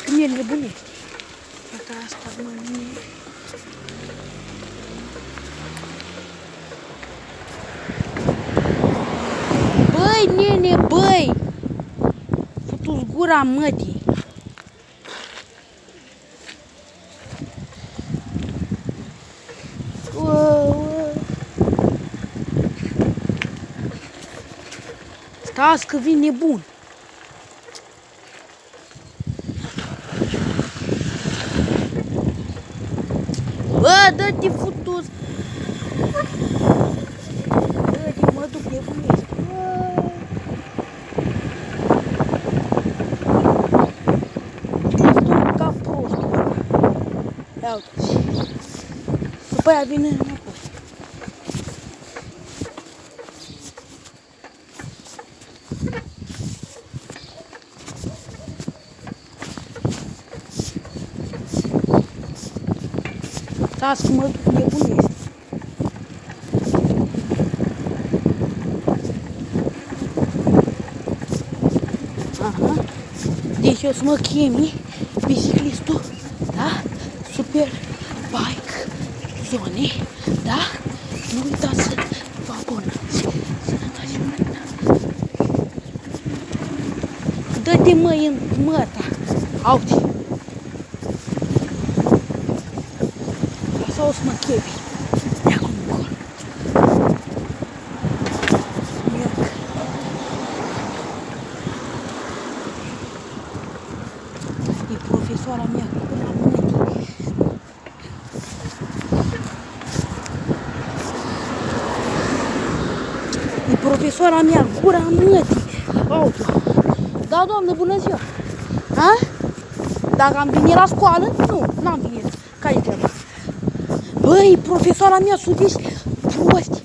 Când e nebunești. Uite asta, mă, mie. Băi, nene, băi! Futu-ți gura mătii. Stați că vine nebun. Bă, dă-te futus! Dă-te, mă duc nebunesc. Futu ca prostul. Ia uite. După aia vine înapoi. Stați că mă duc nebunesc. Aha. Deci o să mă chemi biciclistul, da? Super Bike Zone, da? Nu uitați să vă abonați. Sănătate și mâna. Dă-te, măi, în măta. Auzi. Sau o să mă chebi. De acum încolo. Merg. E profesoara mea cu la mâini. E profesoara mea, gura mătii. Auzi. Da, doamnă, bună ziua. Ha? Dacă am venit la școală? Nu, n-am venit. Care-i treaba? Băi, profesoara mea, sunteți proști.